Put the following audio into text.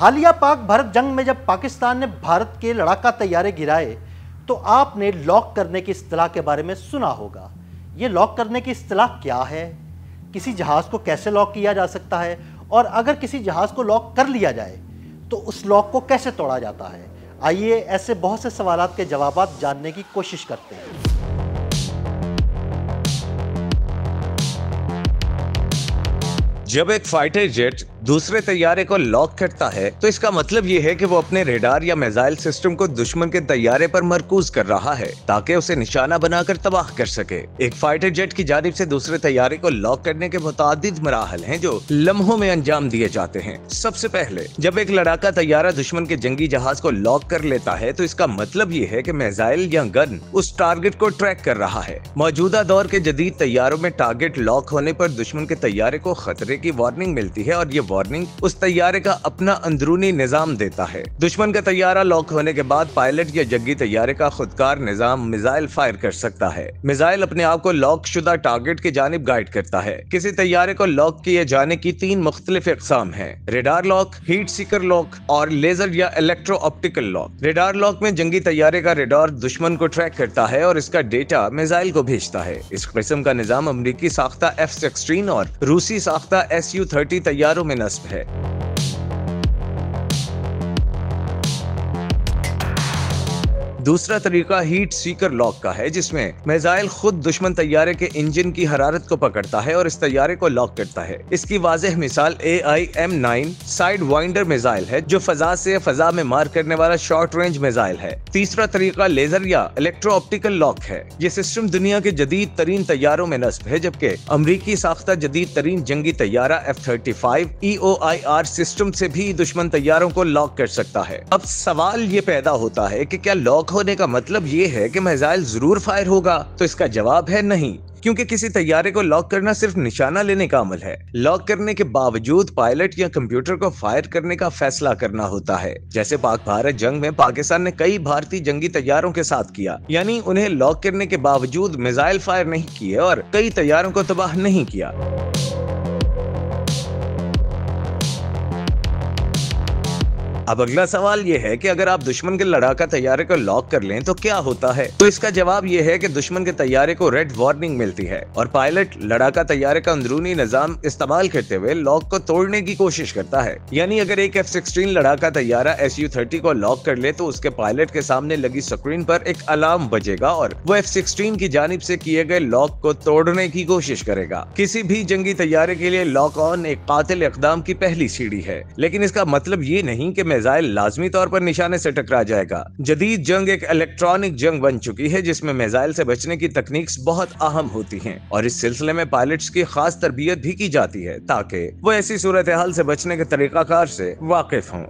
حالیہ پاک بھارت جنگ میں جب پاکستان نے بھارت کے لڑاکا طیارے گرائے تو آپ نے لاک کرنے کی اصطلاح کے بارے میں سنا ہوگا۔ یہ لاک کرنے کی اصطلاح کیا ہے؟ کسی جہاز کو کیسے لاک کیا جا سکتا ہے؟ اور اگر کسی جہاز کو لاک کر لیا جائے تو اس لاک کو کیسے توڑا جاتا ہے؟ آئیے ایسے بہت سے سوالات کے جوابات جاننے کی کوشش کرتے ہیں۔ جب ایک فائٹر جیٹ دوسرے طیارے کو لاک کرتا ہے تو اس کا مطلب یہ ہے کہ وہ اپنے ریڈار یا میزائل سسٹم کو دشمن کے طیارے پر مرکوز کر رہا ہے تاکہ اسے نشانہ بنا کر تباہ کر سکے۔ ایک فائٹر جیٹ کی جانب سے دوسرے طیارے کو لاک کرنے کے متعدد مراحل ہیں جو لمحوں میں انجام دیے جاتے ہیں۔ سب سے پہلے جب ایک لڑاکا طیارہ دشمن کے جنگی جہاز کو لاک کر لیتا ہے تو اس کا مطلب یہ ہے کہ میزائل یا گن اس ٹارگٹ کو ٹریک کر رہا ہے۔ موجودہ دور کے جدید طیاروں میں ٹارگٹ لاک ہونے پر دشمن کے طیارے کو خطرے کی وارننگ ملتی ہے اور یہ وارننگ اس طیارے کا اپنا اندرونی نظام دیتا ہے۔ دشمن کا طیارہ لاک ہونے کے بعد پائلٹ یا جنگی طیارے کا خودکار نظام میزائل فائر کر سکتا ہے۔ میزائل اپنے آپ کو لاک شدہ ٹارگٹ کی جانب گائیڈ کرتا ہے۔ کسی طیارے کو لاک کیے جانے کی 3 مختلف اقسام ہیں: radar lock, heat seeker lock اور لیزر یا electro optical lock. Radar lock میں جنگی طیارے کا ریڈار دشمن کو ٹریک کرتا ہے اور اس کا ڈیٹا میزائل کو بھیجتا ہے۔ اس قسم کا نظام امریکی ساختہ F-16 اور روسی ساختہ Su-30 طیاروں میں نصب ہے۔ دوسرا طریقہ ہیٹ سیکر لاک کا ہے جس میں میزائل خود دشمن طیارے کے انجن کی حرارت کو پکڑتا ہے اور اس طیارے کو لاک کرتا ہے۔ اس کی واضح مثال AIM-9 سائیڈ وائنڈر میزائل ہے جو فضا سے فضا میں مار کرنے والا شارٹ رینج میزائل ہے۔ تیسرا طریقہ لیزر یا الیکٹرو آپٹیکل لاک ہے۔ یہ سسٹم دنیا کے جدید ترین طیاروں میں نصب ہے جبکہ امریکی ساختہ جدید ترین جنگی طیارہ F-35 EOIR سسٹم سے بھی دشمن طیاروں کو لاک کر سکتا ہے۔ اب سوال یہ پیدا ہوتا ہے کہ کیا لاک ہونے کا مطلب یہ ہے کہ میزائل ضرور فائر ہوگا؟ تو اس کا جواب ہے نہیں، کیونکہ کسی طیارے کو لاک کرنا صرف نشانہ لینے کا عمل ہے۔ لاک کرنے کے باوجود پائلٹ یا کمپیوٹر کو فائر کرنے کا فیصلہ کرنا ہوتا ہے، جیسے پاک بھارت جنگ میں پاکستان نے کئی بھارتی جنگی طیاروں کے ساتھ کیا، یعنی انہیں لاک کرنے کے باوجود میزائل فائر نہیں کیے اور کئی طیاروں کو تباہ نہیں کیا۔ اب اگلا سوال یہ ہے کہ اگر آپ دشمن کے لڑاکا طیارے کو لاک کر لیں تو کیا ہوتا ہے؟ تو اس کا جواب یہ ہے کہ دشمن کے طیارے کو ریڈ وارننگ ملتی ہے اور پائلٹ لڑاکا طیارے کا اندرونی نظام استعمال کرتے ہوئے لاک کو توڑنے کی کوشش کرتا ہے۔ یعنی اگر ایک F-16 لڑاکا طیارہ Su-30 کو لاک کر لے تو اس کے پائلٹ کے سامنے لگی سکرین پر ایک الارم بجے گا اور وہ F-16 کی جانب سے کیے گئے لاک کو توڑنے کی کوشش کرے گا۔ کسی بھی جنگی طیارے کے لیے لاک آن ایک قاتل اقدام کی پہلی سیڑھی ہے، لیکن اس کا مطلب یہ نہیں کہ میزائل لازمی طور پر نشانے سے ٹکرا جائے گا۔ جدید جنگ ایک الیکٹرانک جنگ بن چکی ہے جس میں میزائل سے بچنے کی تکنیکس بہت اہم ہوتی ہیں اور اس سلسلے میں پائلٹس کی خاص تربیت بھی کی جاتی ہے تاکہ وہ ایسی صورتحال سے بچنے کے طریقہ کار سے واقف ہوں۔